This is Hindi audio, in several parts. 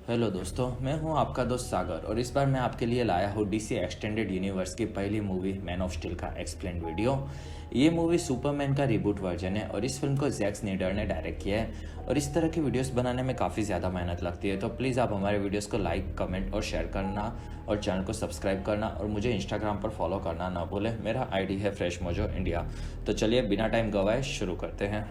हेलो दोस्तों, मैं हूं आपका दोस्त सागर और इस बार मैं आपके लिए लाया हूं डीसी एक्सटेंडेड यूनिवर्स की पहली मूवी मैन ऑफ स्टील का एक्सप्लेन्ड वीडियो। ये मूवी सुपरमैन का रिबूट वर्जन है और इस फिल्म को जैक स्नाइडर ने डायरेक्ट किया है। और इस तरह की वीडियोस बनाने में काफ़ी ज़्यादा मेहनत लगती है, तो प्लीज़ आप हमारे वीडियोस को लाइक, कमेंट और शेयर करना और चैनल को सब्सक्राइब करना और मुझे इंस्टाग्राम पर फॉलो करना ना भूलें। मेरा आईडी है फ्रेश मोजो इंडिया। तो चलिए बिना टाइम गवाए शुरू करते हैं।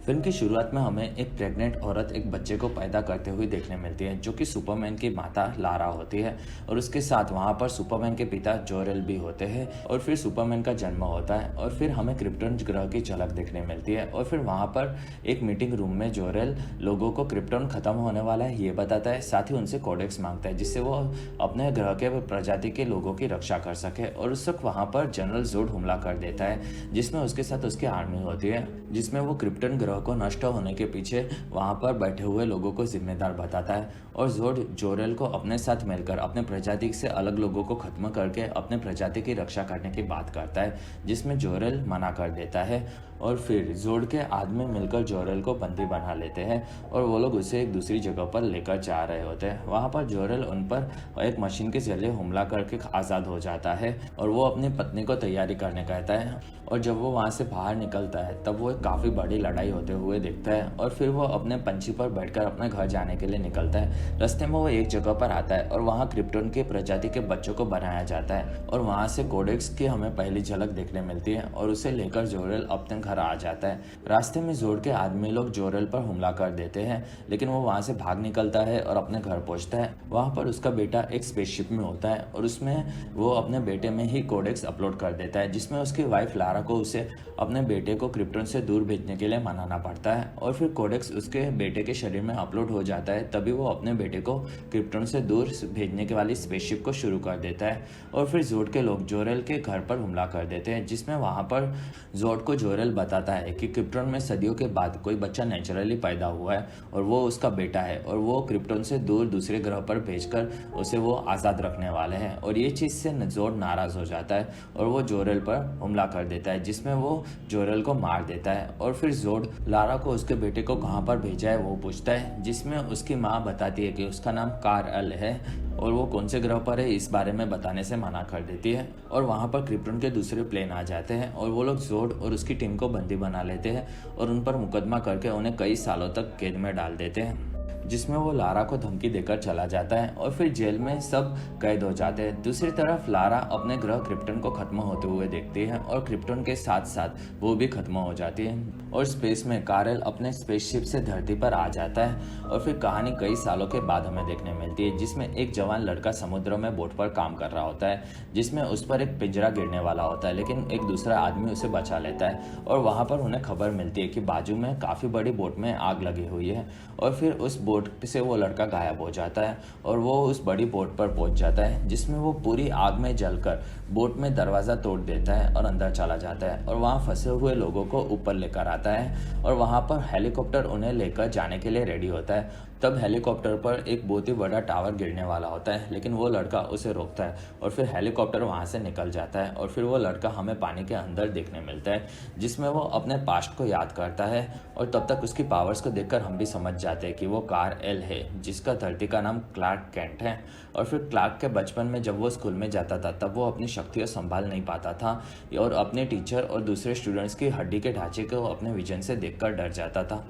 फिल्म की शुरुआत में हमें एक प्रेग्नेंट औरत एक बच्चे को पैदा करते हुए देखने मिलती है, जो कि सुपरमैन की माता लारा होती है और उसके साथ वहाँ पर सुपरमैन के पिता जोरेल भी होते हैं। और फिर सुपरमैन का जन्म होता है और फिर हमें क्रिप्टन ग्रह की झलक देखने मिलती है। और फिर वहाँ पर एक मीटिंग रूम में जोरेल लोगों को क्रिप्टन खत्म होने वाला है ये बताता है, साथ ही उनसे कोडेक्स मांगता है जिससे वो अपने ग्रह के प्रजाति के लोगों की रक्षा कर सके। और उस वक्त वहाँ पर जनरल जोड हमला कर देता है, जिसमें उसके साथ उसकी आर्मी होती है, जिसमें वो क्रिप्टन ग्रह को नष्ट होने के पीछे वहां पर बैठे हुए लोगों को जिम्मेदार बताता है। और जोड जोरेल को अपने साथ मिलकर अपने प्रजाति से अलग लोगों को खत्म करके अपने प्रजाति की रक्षा करने की बात करता है, जिसमें जोरेल मना कर देता है। और फिर जोड के आदमी मिलकर जोरेल को बंदी बना लेते हैं और वो लोग उसे एक दूसरी जगह पर लेकर जा रहे होते हैं। वहाँ पर जोरेल उन पर एक मशीन के जरिए हमला करके आज़ाद हो जाता है और वो अपनी पत्नी को तैयारी करने कहता है। और जब वो वहाँ से बाहर निकलता है तब वो एक काफ़ी बड़ी लड़ाई होते हुए देखता है और फिर वो अपने पंछी पर बैठकर अपने घर जाने के लिए निकलता है। रास्ते में वो एक जगह पर आता है और वहाँ क्रिप्टन के प्रजाति के बच्चों को बनाया जाता है और वहाँ से कोडेक्स की हमें पहली झलक देखने मिलती है और उसे लेकर जोरेल अपने घर आ जाता है। रास्ते में जोड़ के आदमी लोग जोरेल पर हमला कर देते हैं, लेकिन वो वहाँ से भाग निकलता है और अपने घर पहुँचता है। वहाँ पर उसका बेटा एक स्पेसशिप में होता है और उसमें वो अपने बेटे में ही कोडेक्स अपलोड कर देता है, जिसमें उसकी वाइफ लारा को उसे अपने बेटे को क्रिप्टन से दूर भेजने के लिए मनाना पड़ता है। और फिर कोडेक्स उसके बेटे के शरीर में अपलोड हो जाता है, तभी वो अपने बेटे को क्रिप्टन से दूर भेजने के वाली स्पेसशिप को शुरू कर देता है। और फिर जोड के लोग जोरेल के घर पर हमला कर देते हैं, जिसमें वहाँ पर जोड को जोरेल बताता है कि क्रिप्टन में सदियों के बाद कोई बच्चा नेचुरली पैदा हुआ है और वो उसका बेटा है और वो क्रिप्टन से दूर दूसरे ग्रह पर भेजकर उसे वो आज़ाद रखने वाले हैं। और ये चीज़ से जोड नाराज़ हो जाता है और वो जोरेल पर हमला कर देता है, जिसमें वो जोरेल को मार देता है। और फिर जोड लारा को उसके बेटे को कहाँ पर भेजा है वो पूछता है, जिसमें उसकी माँ बताती है कि उसका नाम कार-एल है और वो कौन से ग्रह पर है इस बारे में बताने से मना कर देती है। और वहाँ पर क्रिप्टन के दूसरे प्लेन आ जाते हैं और वो लोग जोड और उसकी टीम को बंदी बना लेते हैं और उन पर मुकदमा करके उन्हें कई सालों तक कैद में डाल देते हैं, जिसमें वो लारा को धमकी देकर चला जाता है और फिर जेल में सब कैद हो जाते हैं। दूसरी तरफ लारा अपने ग्रह क्रिप्टन को खत्म होते हुए देखती है और क्रिप्टन के साथ साथ वो भी खत्म हो जाती है। और स्पेस में कारल अपने स्पेसशिप से धरती पर आ जाता है और फिर कहानी कई सालों के बाद हमें देखने मिलती है, जिसमें एक जवान लड़का समुद्र में बोट पर काम कर रहा होता है, जिसमें उस पर एक पिंजरा गिरने वाला होता है, लेकिन एक दूसरा आदमी उसे बचा लेता है। और वहाँ पर उन्हें खबर मिलती है कि बाजू में काफ़ी बड़ी बोट में आग लगी हुई है और फिर उस बोट से वो लड़का गायब हो जाता है और वो उस बड़ी बोट पर पहुंच जाता है, जिसमें वो पूरी आग में जलकर बोट में दरवाज़ा तोड़ देता है और अंदर चला जाता है और वहाँ फंसे हुए लोगों को ऊपर लेकर आता है। और वहाँ पर हेलीकॉप्टर उन्हें लेकर जाने के लिए रेडी होता है। तब हेलीकॉप्टर पर एक बहुत ही बड़ा टावर गिरने वाला होता है, लेकिन वो लड़का उसे रोकता है और फिर हेलीकॉप्टर वहाँ से निकल जाता है। और फिर वो लड़का हमें पानी के अंदर देखने मिलता है, जिसमें वो अपने पास्ट को याद करता है। और तब तक उसकी पावर्स को देखकर हम भी समझ जाते हैं कि वो कार-एल है, जिसका धरती का नाम क्लार्क कैंट है। और फिर क्लार्क के बचपन में जब वो स्कूल में जाता था तब वो अपनी शक्तियाँ संभाल नहीं पाता था और अपने टीचर और दूसरे स्टूडेंट्स की हड्डी के ढांचे को अपने विजन से देखकर डर जाता था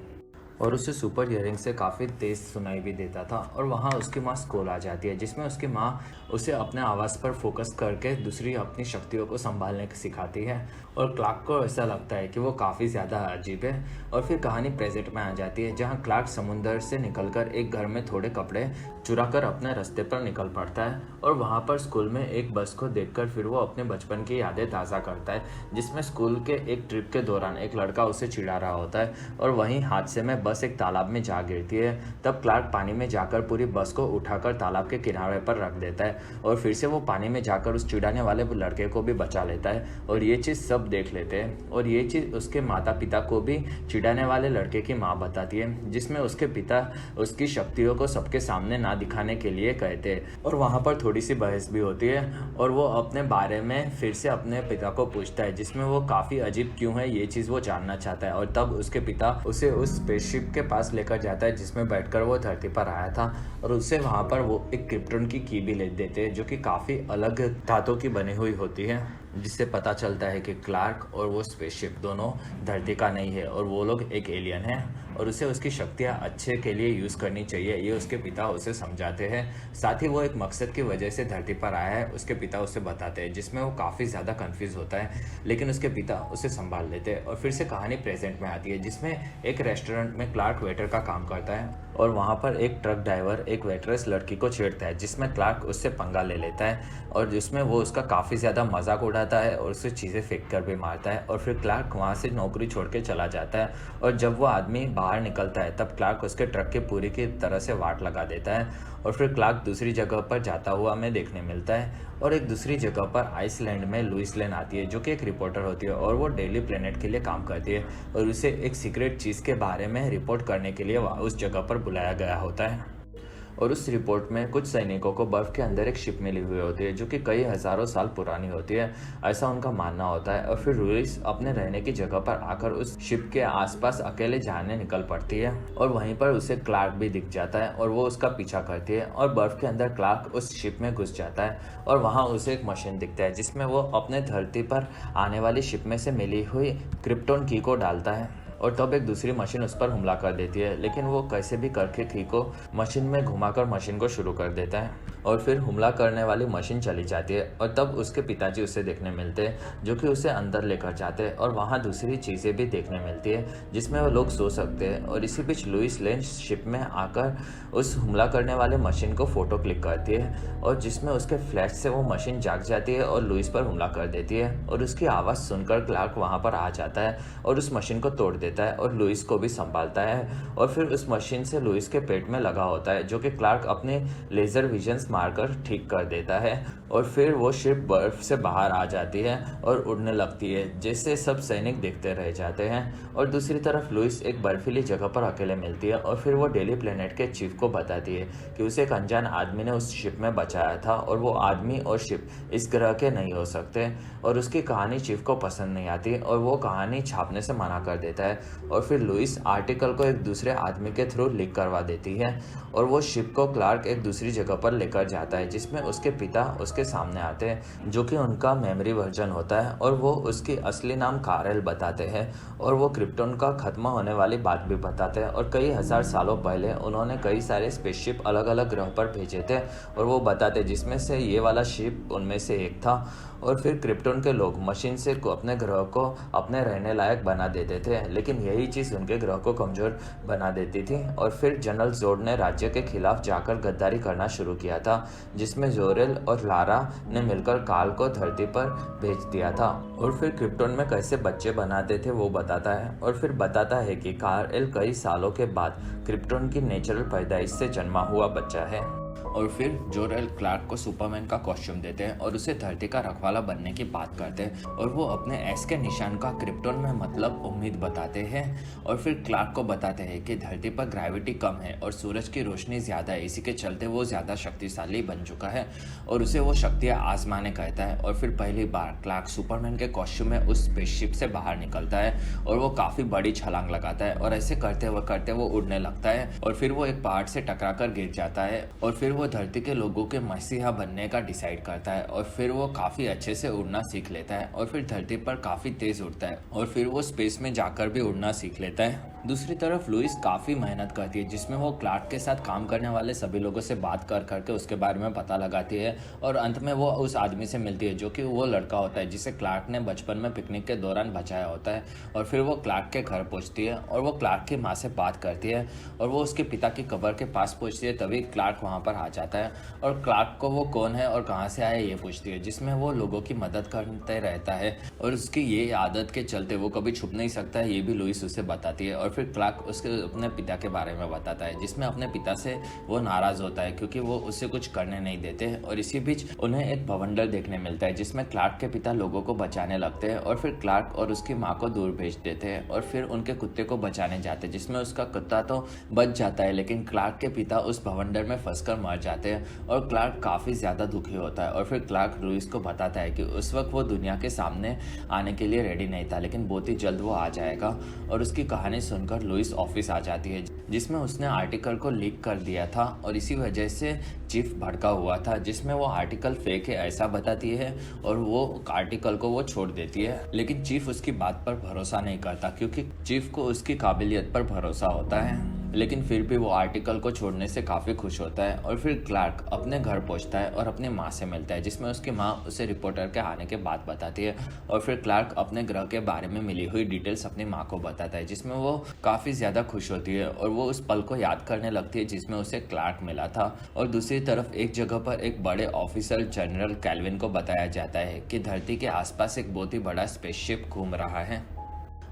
और उसे सुपर हियरिंग से काफ़ी तेज़ सुनाई भी देता था। और वहाँ उसकी माँ स्कूल आ जाती है, जिसमें उसकी माँ उसे अपने आवाज़ पर फोकस करके दूसरी अपनी शक्तियों को संभालने की सिखाती है। और क्लार्क को ऐसा लगता है कि वो काफ़ी ज़्यादा अजीब है। और फिर कहानी प्रेजेंट में आ जाती है, जहाँ क्लार्क समुंदर से निकलकर एक घर में थोड़े कपड़े चुराकर अपने रास्ते पर निकल पड़ता है और वहाँ पर स्कूल में एक बस को देखकर फिर वो अपने बचपन की यादें ताज़ा करता है, जिसमें स्कूल के एक ट्रिप के दौरान एक लड़का उसे चिढ़ा रहा होता है और वहीं हादसे में बस एक तालाब में जा गिरती है। तब क्लार्क पानी में जाकर पूरी बस को उठाकर तालाब के किनारे पर रख देता है और फिर से वो पानी में जाकर उस चिढ़ाने वाले लड़के को भी बचा लेता है और ये चीज़ सब देख लेते हैं। और ये चीज़ उसके माता पिता को भी चिढ़ाने वाले लड़के की माँ बताती है, जिसमें उसके पिता उसकी शक्तियों को सबके सामने ना दिखाने के लिए कहते हैं। और वहाँ पर थोड़ी सी बहस भी होती है और वो अपने बारे में फिर से अपने पिता को पूछता है, जिसमें वो काफ़ी अजीब क्यों है ये चीज़ वो जानना चाहता है। और तब उसके पिता उसे उस स्पेसशिप शिप के पास लेकर जाता है जिसमें बैठकर वो धरती पर आया था, और उससे वहाँ पर वो एक क्रिप्टन की भी ले देते हैं जो कि काफ़ी अलग धातु की बनी हुई होती है, जिससे पता चलता है कि क्लार्क और वो स्पेसशिप दोनों धरती का नहीं है और वो लोग एक एलियन हैं और उसे उसकी शक्तियाँ अच्छे के लिए यूज़ करनी चाहिए, ये उसके पिता उसे समझाते हैं। साथ ही वो एक मकसद की वजह से धरती पर आया है, उसके पिता उसे बताते हैं, जिसमें वो काफ़ी ज़्यादा कंफ्यूज होता है, लेकिन उसके पिता उसे संभाल लेते हैं। और फिर से कहानी प्रेजेंट में आती है, जिसमें एक रेस्टोरेंट में क्लार्क वेटर का काम करता है और वहाँ पर एक ट्रक ड्राइवर एक वेटरेस लड़की को छेड़ता है, जिसमें क्लार्क उससे पंगा ले लेता है और जिसमें वो उसका काफ़ी ज़्यादा मजाक उड़ाता है और उसे चीज़ें फेंक कर भी मारता है। और फिर क्लार्क वहाँ से नौकरी छोड़ के चला जाता है और जब वो आदमी बाहर निकलता है तब क्लार्क उसके ट्रक के पूरी की तरह से वाट लगा देता है। और फिर क्लार्क दूसरी जगह पर जाता हुआ हमें देखने मिलता है और एक दूसरी जगह पर आइसलैंड में लुइस लेन आती है जो कि एक रिपोर्टर होती है और वो डेली प्लेनेट के लिए काम करती है और उसे एक सीक्रेट चीज़ के बारे में रिपोर्ट करने के लिए उस जगह पर बुलाया गया होता है। और उस रिपोर्ट में कुछ सैनिकों को बर्फ के अंदर एक शिप मिली हुई होती है जो कि कई हज़ारों साल पुरानी होती है, ऐसा उनका मानना होता है। और फिर लुइस अपने रहने की जगह पर आकर उस शिप के आसपास अकेले जाने निकल पड़ती है और वहीं पर उसे क्लार्क भी दिख जाता है और वो उसका पीछा करती है और बर्फ के अंदर क्लार्क उस शिप में घुस जाता है और वहाँ उसे एक मशीन दिखता है जिसमें वो अपने धरती पर आने वाली शिप में से मिली हुई क्रिप्टोन की को डालता है और तब एक दूसरी मशीन उस पर हमला कर देती है, लेकिन वो कैसे भी करके की को मशीन में घुमाकर मशीन को शुरू कर देता है और फिर हमला करने वाली मशीन चली जाती है और तब उसके पिताजी उसे देखने मिलते हैं जो कि उसे अंदर लेकर जाते हैं और वहाँ दूसरी चीज़ें भी देखने मिलती है जिसमें वो लोग सो सकते हैं। और इसी बीच लुइस लेन शिप में आकर उस हमला करने वाले मशीन को फोटो क्लिक करती है और जिसमें उसके फ्लैश से वो मशीन जाग जाती है और लुइस पर हमला कर देती है और उसकी आवाज़ सुनकर क्लार्क वहाँ पर आ जाता है और उस मशीन को तोड़ देता है और लुइस को भी संभालता है और फिर उस मशीन से लुइस के पेट में लगा होता है जो कि क्लार्क अपने लेजर विजन्स मारकर ठीक कर देता है और फिर वो शिप बर्फ से बाहर आ जाती है और उड़ने लगती है, जिससे सब सैनिक देखते रह जाते हैं। और दूसरी तरफ लुइस एक बर्फीली जगह पर अकेले मिलती है और फिर वो डेली प्लेनेट के चीफ को बताती है कि उसे एक अनजान आदमी ने उस शिप में बचाया था और वो आदमी और शिप इस ग्रह के नहीं हो सकते और उसकी कहानी चीफ को पसंद नहीं आती और वो कहानी छापने से मना कर देता है। और फिर लुइस आर्टिकल को एक दूसरे आदमी के थ्रू लीक करवा देती है और वो शिप को क्लार्क एक दूसरी जगह पर लेकर जाता है जिसमें उसके पिता उसके सामने आते हैं जो कि उनका मेमोरी वर्जन होता है और वो उसकी असली नाम कारेल बताते हैं और वो क्रिप्टोन का खत्म होने वाली बात भी बताते हैं और कई हजार सालों पहले उन्होंने कई सारे स्पेसशिप अलग अलग ग्रह पर भेजे थे और वो बताते जिसमें से ये वाला शिप उनमें से एक था। और फिर क्रिप्टोन के लोग मशीन से अपने ग्रह को अपने रहने लायक बना देते थे, लेकिन यही चीज़ उनके ग्रह को कमज़ोर बना देती थी। और फिर जनरल जोड ने राज्य के खिलाफ जाकर गद्दारी करना शुरू किया था जिसमें जोरेल और लारा ने मिलकर काल को धरती पर भेज दिया था और फिर क्रिप्टोन में कैसे बच्चे बनाते थे वो बताता है और फिर बताता है कि कारेल कई सालों के बाद क्रिप्टोन की नेचुरल पैदाइश से जन्मा हुआ बच्चा है। और फिर जोरेल क्लार्क को सुपरमैन का कॉस्ट्यूम देते हैं और उसे धरती का रखवाला बनने की बात करते हैं और वो अपने एस के निशान का क्रिप्टोन में मतलब उम्मीद बताते हैं। और फिर क्लार्क को बताते हैं कि धरती पर ग्रेविटी कम है और सूरज की रोशनी ज़्यादा है, इसी के चलते वो ज़्यादा शक्तिशाली बन चुका है और उसे वो शक्तियाँ आजमाने कहता है। और फिर पहली बार क्लार्क सुपरमैन के कॉस्ट्यूम में उस स्पेसशिप से बाहर निकलता है और वो काफ़ी बड़ी छलांग लगाता है और ऐसे करते वो उड़ने लगता है और फिर वो एक पहाड़ से टकरा कर गिर जाता है और फिर वो धरती के लोगों के मसीहा बनने का डिसाइड करता है और फिर वो काफ़ी अच्छे से उड़ना सीख लेता है और फिर धरती पर काफ़ी तेज़ उड़ता है और फिर वो स्पेस में जाकर भी उड़ना सीख लेता है। दूसरी तरफ लुइस काफ़ी मेहनत करती है जिसमें वो क्लार्क के साथ काम करने वाले सभी लोगों से बात कर करके उसके बारे में पता लगाती है और अंत में वो उस आदमी से मिलती है जो कि वो लड़का होता है जिसे क्लार्क ने बचपन में पिकनिक के दौरान बचाया होता है। और फिर वो क्लार्क के घर पहुंचती है और वो क्लार्क की माँ से बात करती है और वो उसके पिता की कब्र के पास पहुंचती है, तभी क्लार्क वहाँ पर आ जाता है और क्लार्क को वो कौन है और कहाँ से आया ये पूछती है, जिसमें वो लोगों की मदद करते रहता है और उसकी ये आदत के चलते वो कभी छुप नहीं सकता है, ये भी लुइस उसे बताती है। और फिर क्लार्क उसके अपने पिता के बारे में बताता है जिसमें अपने पिता से वो नाराज होता है क्योंकि वो उसे कुछ करने नहीं देते। और इसी बीच उन्हें एक भवंडर देखने मिलता है जिसमें क्लार्क के पिता लोगों को बचाने लगते हैं और फिर क्लार्क और उसकी माँ को दूर भेज देते हैं और फिर उनके कुत्ते को बचाने जाते हैं जिसमें उसका कुत्ता तो बच जाता है, लेकिन क्लार्क के पिता उस भवंडर में फंसकर मर जाते हैं और क्लार्क काफ़ी ज़्यादा दुखी होता है। और फिर क्लार्क लुइस को बताता है कि उस वक्त वो दुनिया के सामने आने के लिए रेडी नहीं था, लेकिन बहुत ही जल्द वो आ जाएगा। और उसकी कहानी सुनकर लुइस ऑफिस आ जाती है, जिसमें उसने आर्टिकल को लीक कर दिया था और इसी वजह से चीफ भड़का हुआ था, जिसमें वो आर्टिकल फेक है ऐसा बताती है और वो आर्टिकल को वो छोड़ देती है। लेकिन चीफ उसकी बात पर भरोसा नहीं करता क्योंकि चीफ को उसकी काबिलियत पर भरोसा होता है। लेकिन फिर भी वो आर्टिकल को छोड़ने से काफ़ी खुश होता है और फिर क्लार्क अपने घर पहुंचता है और अपनी माँ से मिलता है, जिसमें उसकी माँ उसे रिपोर्टर के आने के बाद बताती है और फिर क्लार्क अपने ग्रह के बारे में मिली हुई डिटेल्स अपनी माँ को बताता है, जिसमें वो काफ़ी ज़्यादा खुश होती है और वो उस पल को याद करने लगती है जिसमें उसे क्लार्क मिला था। और दूसरी तरफ एक जगह पर एक बड़े ऑफिसर जनरल कैल्विन को बताया जाता है कि धरती के आसपास एक बहुत ही बड़ा स्पेसशिप घूम रहा है।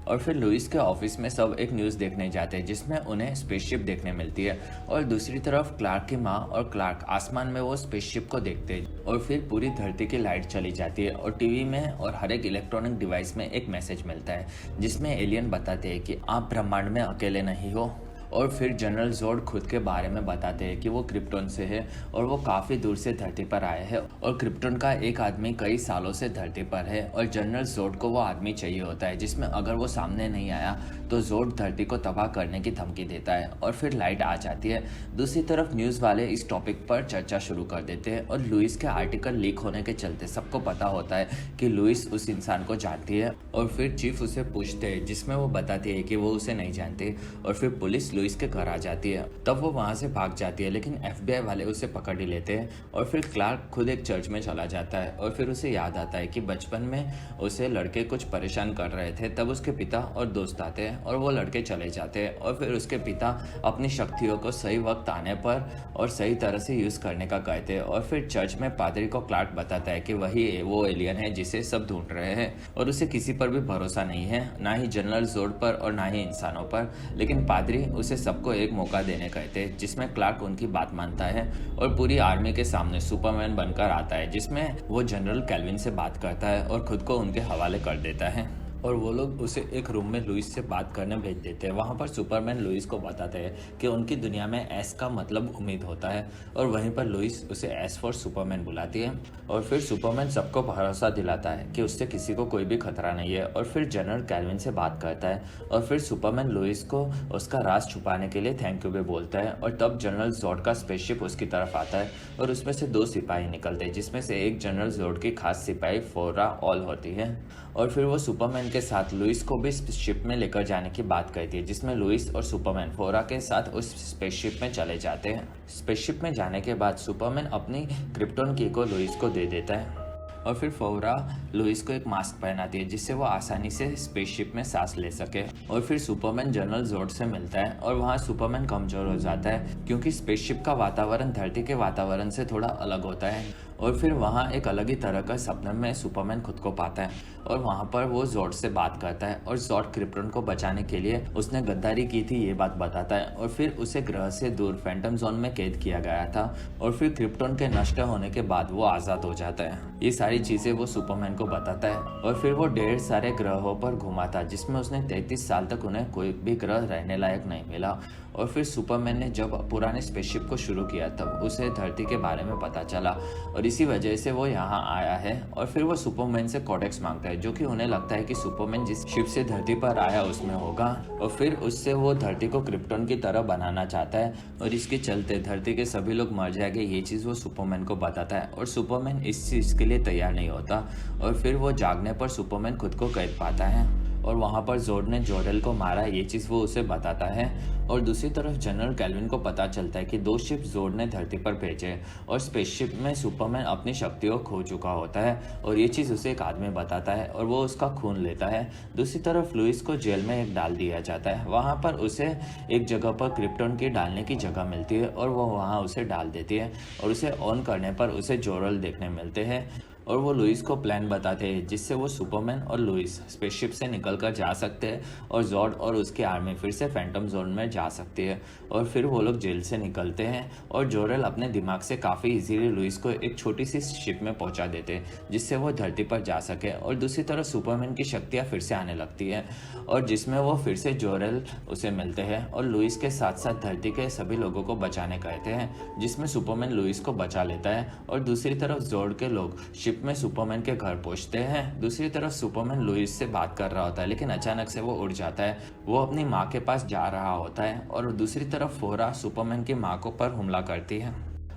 और फिर लुइस के ऑफिस में सब एक न्यूज़ देखने जाते हैं जिसमें उन्हें स्पेसशिप देखने मिलती है और दूसरी तरफ क्लार्क की माँ और क्लार्क आसमान में वो स्पेसशिप को देखते हैं और फिर पूरी धरती की लाइट चली जाती है और टीवी में और हर एक इलेक्ट्रॉनिक डिवाइस में एक मैसेज मिलता है जिसमें एलियन बताते हैं कि आप ब्रह्मांड में अकेले नहीं हो। और फिर जनरल जोड खुद के बारे में बताते हैं कि वो क्रिप्टन से है और वो काफ़ी दूर से धरती पर आए हैं और क्रिप्टन का एक आदमी कई सालों से धरती पर है और जनरल जोड को वो आदमी चाहिए होता है, जिसमें अगर वो सामने नहीं आया तो जोड धरती को तबाह करने की धमकी देता है। और फिर लाइट आ जाती है। दूसरी तरफ न्यूज़ वाले इस टॉपिक पर चर्चा शुरू कर देते हैं और लुइस के आर्टिकल लीक होने के चलते सबको पता होता है कि लुइस उस इंसान को जानती है और फिर चीफ उसे पूछते हैं जिसमें वो बताती है कि वो उसे नहीं जानती और फिर पुलिस लुइस के घर आ जाती है। तब वो वहाँ से भाग जाती है लेकिन FBI वाले उसे पकड़ ही लेते हैं और फिर क्लार्क खुद एक चर्च में चला जाता है और फिर उसे याद आता है कि बचपन में उसे लड़के कुछ परेशान कर रहे थे। तब उसके पिता और दोस्त आते हैं और वो लड़के चले जाते हैं और फिर उसके पिता अपनी शक्तियों को सही वक्त आने पर और सही तरह से यूज़ करने का कहते हैं और फिर चर्च में पादरी को क्लार्क बताता है कि वही वो एलियन है जिसे सब ढूंढ रहे हैं और उसे किसी पर भी भरोसा नहीं है, ना ही जनरल जोड पर और ना ही इंसानों पर। लेकिन पादरी उसे सबको एक मौका देने कहते हैं जिसमें क्लार्क उनकी बात मानता है और पूरी आर्मी के सामने सुपरमैन बनकर आता है, जिसमें वो जनरल कैल्विन से बात करता है और खुद को उनके हवाले कर देता है और वो लोग उसे एक रूम में लुइस से बात करने भेज देते हैं। वहाँ पर सुपरमैन लुइस को बताते हैं कि उनकी दुनिया में एस का मतलब उम्मीद होता है और वहीं पर लुइस उसे एस फॉर सुपरमैन बुलाती है और फिर सुपरमैन सबको भरोसा दिलाता है कि उससे किसी को कोई भी खतरा नहीं है और फिर जनरल कैल्विन से बात करता है और फिर सुपरमैन लुइस को उसका राज छुपाने के लिए थैंक यू भी बोलता है और तब जनरल जोड का स्पेसशिप उसकी तरफ आता है और उसमें से 2 सिपाही निकलते हैं, जिसमें से एक जनरल जोड की खास सिपाही फोरा ऑल होती है और फिर वो सुपरमैन के साथ लुइस को भी शिप में लेकर जाने की बात कहती है, जिसमें लुइस और सुपरमैन फोरा के साथ उस स्पेसशिप में चले जाते हैं। स्पेसशिप में जाने के बाद सुपरमैन अपनी क्रिप्टन की को लुइस को दे देता है और फिर फोरा लुइस को एक मास्क पहनाती है जिससे वो आसानी से स्पेसशिप में सांस ले सके और फिर सुपरमैन जनरल जोड से मिलता है और वहाँ सुपरमैन कमजोर हो जाता है क्योंकि स्पेसशिप का वातावरण धरती के वातावरण से थोड़ा अलग होता है और फिर वहाँ एक अलग ही तरह का सपने में सुपरमैन खुद को पाता है और वहाँ पर वो जोड से बात करता है और जोड क्रिप्टन को बचाने के लिए उसने गद्दारी की थी ये बात बताता है और फिर उसे ग्रह से दूर फैंटम जोन में कैद किया गया था और फिर क्रिप्टन के नष्ट होने के बाद वो आज़ाद हो जाता है। ये सारी चीज़ें वो सुपरमैन को बताता है और फिर वो ढेर सारे ग्रहों पर घुमा था जिसमें उसने 33 साल तक उन्हें कोई भी ग्रह रहने लायक नहीं मिला और फिर सुपरमैन ने जब पुराने स्पेसशिप को शुरू किया तब उसे धरती के बारे में पता चला और इसी वजह से वो यहाँ आया है और फिर वो सुपरमैन से कोडेक्स मांगता है जो कि उन्हें लगता है कि सुपरमैन जिस शिप से धरती पर आया उसमें होगा और फिर उससे वो धरती को क्रिप्टन की तरह बनाना चाहता है और इसके चलते धरती के सभी लोग मर जाएंगे। ये चीज़ वो सुपरमैन को बताता है और सुपरमैन इस चीज़ के लिए तैयार नहीं होता और फिर वो जागने पर सुपरमैन खुद को कैद पाता है और वहाँ पर जोड ने जोडेल को मारा, ये चीज़ वो उसे बताता है और दूसरी तरफ जनरल कैल्विन को पता चलता है कि 2 शिप जोड ने धरती पर भेजे और स्पेसशिप में सुपरमैन अपनी शक्तियों खो चुका होता है और ये चीज़ उसे एक आदमी बताता है और वो उसका खून लेता है। दूसरी तरफ लुइस को जेल में एक डाल दिया जाता है, वहाँ पर उसे एक जगह पर क्रिप्टन की डालने की जगह मिलती है और वो वहाँ उसे डाल देती है और उसे ऑन करने पर उसे जोरल देखने मिलते हैं और वो लुइस को प्लान बताते हैं जिससे वो सुपरमैन और लुइस स्पेसशिप से निकलकर जा सकते हैं और जॉर्ड और उसकी आर्मी फिर से फैंटम जोन में जा सकती है और फिर वो लोग जेल से निकलते हैं और जोरेल अपने दिमाग से काफ़ी इजीली लुइस को एक छोटी सी शिप में पहुंचा देते हैं जिससे वो धरती पर जा सके और दूसरी तरफ सुपरमैन की शक्तियाँ फिर से आने लगती है और जिसमें वो फिर से जोरेल उसे मिलते हैं और लुइस के साथ साथ धरती के सभी लोगों को बचाने कहते हैं जिसमें सुपरमैन लुइस को बचा लेता है और दूसरी तरफ जोर्ड के लोग शिप शिप में सुपरमैन के घर पहुंचते हैं। दूसरी तरफ सुपरमैन लुइस से बात कर रहा होता है, लेकिन अचानक से वो उड़ जाता है। वो अपनी माँ के पास जा रहा होता है और दूसरी तरफ फोरा सुपरमैन की माँ को पर हमला करती है।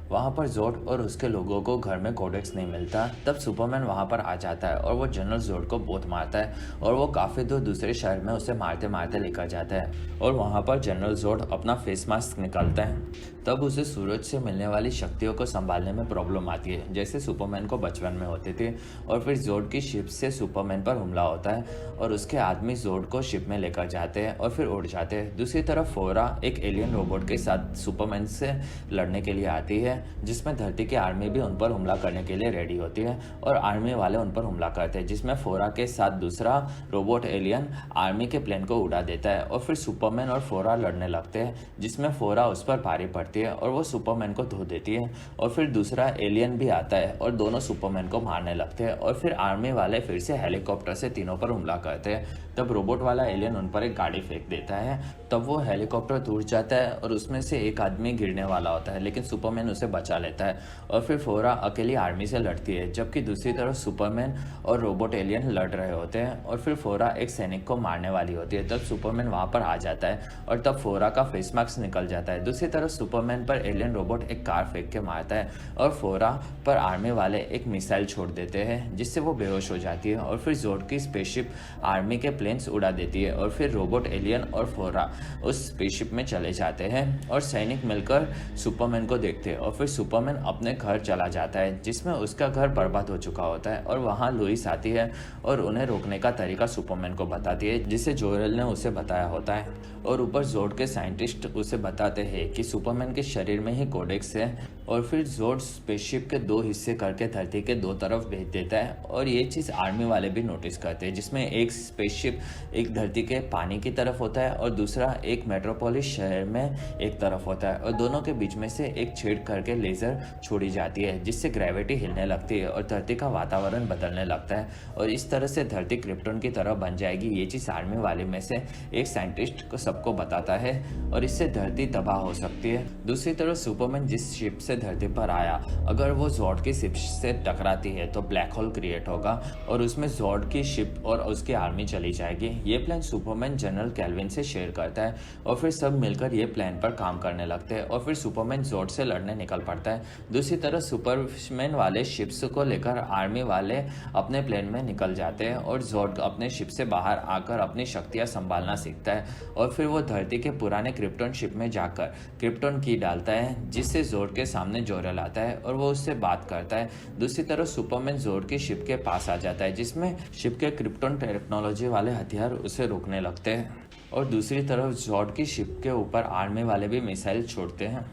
वहाँ पर जोड और उसके लोगों को घर में कोडेक्स नहीं मिलता। तब सुपरमैन वहाँ पर आ जाता है और वो जनरल जोड को बहुत मारता है और वो काफ़ी दूर दूसरे शहर में उसे मारते मारते लेकर जाता है। और वहाँ पर जनरल जोड अपना फेस मास्क निकालता है। तब उसे सूरज से मिलने वाली शक्तियों को संभालने में प्रॉब्लम आती है, जैसे सुपरमैन को बचपन में होती थी। और फिर जोड की शिप से सुपरमैन पर हमला होता है और उसके आदमी जोड को शिप में लेकर जाते हैं और फिर उड़ जाते हैं। दूसरी तरफ फोरा एक एलियन रोबोट के साथ सुपरमैन से लड़ने के लिए आती है, जिसमें धरती की आर्मी भी उन पर हमला करने के लिए रेडी होती है और आर्मी वाले उन पर हमला करते हैं, जिसमें फोरा के साथ दूसरा रोबोट एलियन आर्मी के प्लेन को उड़ा देता है। और फिर सुपरमैन और फोरा लड़ने लगते हैं, जिसमें फोरा उस पर भारी पड़ती है और वो सुपरमैन को धो देती है। और फिर दूसरा एलियन भी आता है और दोनों सुपरमैन को मारने लगते हैं। और फिर आर्मी वाले फिर से हेलीकॉप्टर से तीनों पर हमला करते हैं। तब रोबोट वाला एलियन उन पर एक गाड़ी फेंक देता है। तब वो हेलीकॉप्टर टूट जाता है और उसमें से एक आदमी गिरने वाला होता है, लेकिन सुपरमैन उसे बचा लेता है। और फिर फोरा अकेली आर्मी से लड़ती है, जबकि दूसरी तरफ सुपरमैन और रोबोट एलियन लड़ रहे होते हैं। और फिर फोरा एक सैनिक को मारने वाली होती है। तब सुपरमैन वहाँ पर आ जाता है और तब फोरा का फेस मास्क निकल जाता है। दूसरी तरफ सुपरमैन पर एलियन रोबोट एक कार फेंक के मारता है और फोरा पर आर्मी वाले एक मिसाइल छोड़ देते हैं, जिससे वो बेहोश हो जाती है। और फिर जोड की स्पेसशिप आर्मी के प्लेन्स उड़ा देती है और फिर रोबोट एलियन और फोरा उस स्पेसशिप में चले जाते हैं और सैनिक मिलकर सुपरमैन को देखते हैं। और फिर सुपरमैन अपने घर चला जाता है, जिसमें उसका घर बर्बाद हो चुका होता है। और वहाँ लुइस आती है और उन्हें रोकने का तरीका सुपरमैन को बताती है, जिसे जोरेल ने उसे बताया होता है। और ऊपर जोड के साइंटिस्ट उसे बताते हैं कि सुपरमैन के शरीर में ही कोडेक्स है। और फिर जोड स्पेसशिप के दो हिस्से करके धरती के दो तरफ भेज देता है। और ये चीज़ आर्मी वाले भी नोटिस करते हैं, जिसमें एक स्पेसशिप एक धरती के पानी की तरफ होता है और दूसरा एक मेट्रोपोलिस शहर में एक तरफ होता है। और दोनों के बीच में से एक छेद करके लेज़र छोड़ी जाती है, जिससे ग्रेविटी हिलने लगती है और धरती का वातावरण बदलने लगता है। और इस तरह से धरती क्रिप्टन की तरह बन जाएगी। ये चीज़ आर्मी वाले में से एक साइंटिस्ट को सबको बताता है और इससे धरती तबाह हो सकती है। दूसरी तरफ सुपरमैन जिस शिप से धरती पर आया, अगर वो जॉड की शिप से टकराती है तो ब्लैक होल क्रिएट होगा और उसमें जॉड की शिप और उसकी आर्मी चली जाएगी। ये प्लान सुपरमैन जनरल कैल्विन से शेयर करता है और फिर सब मिलकर ये प्लान पर काम करने लगते हैं। और फिर सुपरमैन जॉड से लड़ने निकल पड़ता है। दूसरी तरफ सुपरमैन वाले शिप्स को लेकर आर्मी वाले अपने प्लेन में निकल जाते हैं और जॉड अपने शिप से बाहर आकर अपनी शक्तियां संभालना सीखता है। और फिर वो धरती के पुराने क्रिप्टन शिप में जाकर क्रिप्टन की डालता है, जिससे जोड के सामने जोरेल आता है और वो उससे बात करता है। दूसरी तरफ सुपरमैन जोड की शिप के पास आ जाता है, जिसमें शिप के क्रिप्टन टेक्नोलॉजी वाले हथियार उसे रोकने लगते हैं। और दूसरी तरफ जॉड की शिप के ऊपर आर्मी वाले भी मिसाइल छोड़ते हैं,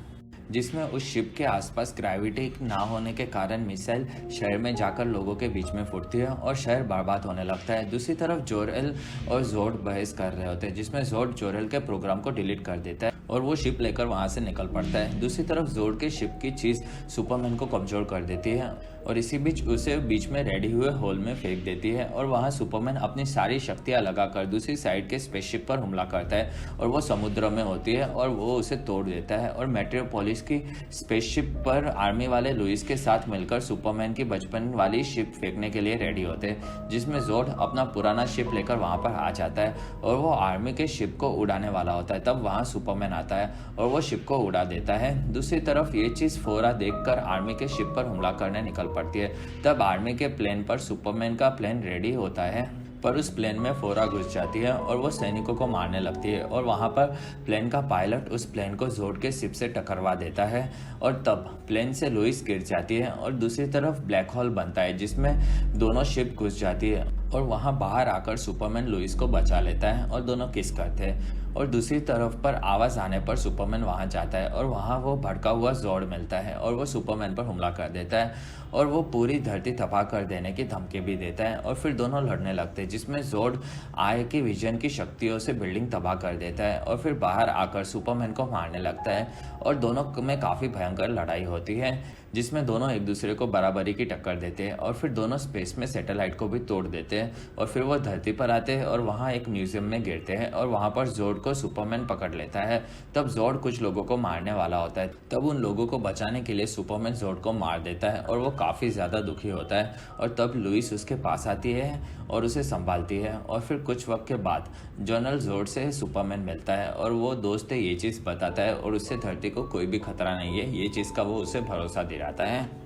जिसमें उस शिप के आसपास ग्रेविटी ना होने के कारण मिसाइल शहर में जाकर लोगों के बीच में फूटती है और शहर बर्बाद होने लगता है। दूसरी तरफ जोरेल और जोड बहस कर रहे होते हैं, जिसमें जोड जोरेल के प्रोग्राम को डिलीट कर देता है और वो शिप लेकर वहां से निकल पड़ता है। दूसरी तरफ जोड के शिप की चीज़ सुपरमैन को कमजोर कर देती है और इसी बीच उसे बीच में रेडी हुए होल में फेंक देती है। और वहाँ सुपरमैन अपनी सारी शक्तियाँ लगाकर दूसरी साइड के स्पेसशिप पर हमला करता है और वो समुद्र में होती है और वो उसे तोड़ देता है। और मेट्रोपोलिस की स्पेसशिप पर आर्मी वाले लुइस के साथ मिलकर सुपरमैन की बचपन वाली शिप फेंकने के लिए रेडी होते हैं, जिसमें जोड अपना पुराना शिप लेकर वहाँ पर आ जाता है और वो आर्मी के शिप को उड़ाने वाला होता है। तब वहाँ सुपरमैन आता है और वो शिप को उड़ा देता है। दूसरी तरफ ये चीज़ फोरा देखकर आर्मी के शिप पर हमला करने निकल पड़ती है। तब आर्मी के प्लेन पर सुपरमैन का प्लेन रेडी होता है, पर उस प्लेन में फोरा घुस जाती है और वो सैनिकों को मारने लगती है। और वहाँ पर प्लेन का पायलट उस प्लेन को जोड के शिप से टकरवा देता है और तब प्लेन से लुइस गिर जाती है और दूसरी तरफ ब्लैक होल बनता है, जिसमें दोनों शिप घुस जाती है। और वहाँ बाहर आकर सुपरमैन लुइस को बचा लेता है और दोनों किस करते हैं। और दूसरी तरफ पर आवाज़ आने पर सुपरमैन वहाँ जाता है और वहाँ वो भड़का हुआ जोड मिलता है और वो सुपरमैन पर हमला कर देता है और वो पूरी धरती तबाह कर देने की धमकी भी देता है। और फिर दोनों लड़ने लगते हैं, जिसमें जोड आय की विजन की शक्तियों से बिल्डिंग तबाह कर देता है और फिर बाहर आकर सुपरमैन को मारने लगता है और दोनों में काफ़ी भयंकर लड़ाई होती है, जिसमें दोनों एक दूसरे को बराबरी की टक्कर देते हैं। और फिर दोनों स्पेस में सैटेलाइट को भी तोड़ देते हैं और फिर वो धरती पर आते हैं और वहाँ एक म्यूजियम में गिरते हैं और वहाँ पर जोड को सुपरमैन पकड़ लेता है। तब जोड कुछ लोगों को मारने वाला होता है। तब उन लोगों को बचाने के लिए सुपरमैन जोड को मार देता है और वो काफ़ी ज़्यादा दुखी होता है। और तब लुइस उसके पास आती है और उसे संभालती है। और फिर कुछ वक्त के बाद जनरल जोड से सुपरमैन मिलता है और वो दोस्त ये चीज़ बताता है और उससे धरती को कोई भी खतरा नहीं है, ये चीज़ का वो उसे भरोसा दिलाता है।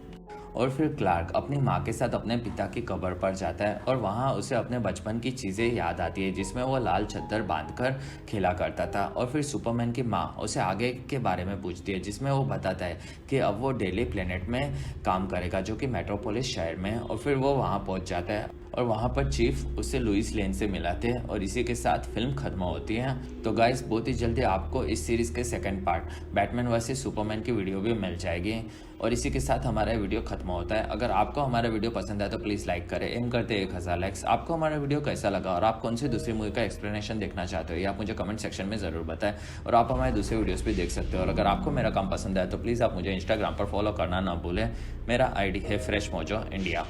और फिर क्लार्क अपनी माँ के साथ अपने पिता की कब्र पर जाता है और वहाँ उसे अपने बचपन की चीज़ें याद आती है, जिसमें वो लाल चद्दर बांधकर खेला करता था। और फिर सुपरमैन की माँ उसे आगे के बारे में पूछती है, जिसमें वो बताता है कि अब वो डेली प्लेनेट में काम करेगा, जो कि मेट्रोपोलिस शहर में है। और फिर वो वहाँ पहुँच जाता है और वहाँ पर चीफ उसे लुइस लेन से मिलाते हैं और इसी के साथ फिल्म खत्म होती है। तो गाइस, बहुत ही जल्दी आपको इस सीरीज़ के second part Batman versus Superman की वीडियो भी मिल जाएगी। और इसी के साथ हमारा वीडियो खत्म होता है। अगर आपको हमारा वीडियो पसंद आए तो प्लीज़ लाइक करें। एम करते हैं 1000 लाइक्स। आपको हमारा वीडियो कैसा लगा और आप कौन सी दूसरी मूवी का एक्सप्लेनेशन देखना चाहते हो, ये आप मुझे कमेंट सेक्शन में ज़रूर बताएं। और आप हमारे दूसरे वीडियोस भी देख सकते हो। और अगर आपको मेरा काम पसंद आए तो प्लीज़ आप मुझे इंस्टाग्राम पर फॉलो करना ना भूलें। मेरा ID है फ्रेश मोजो इंडिया।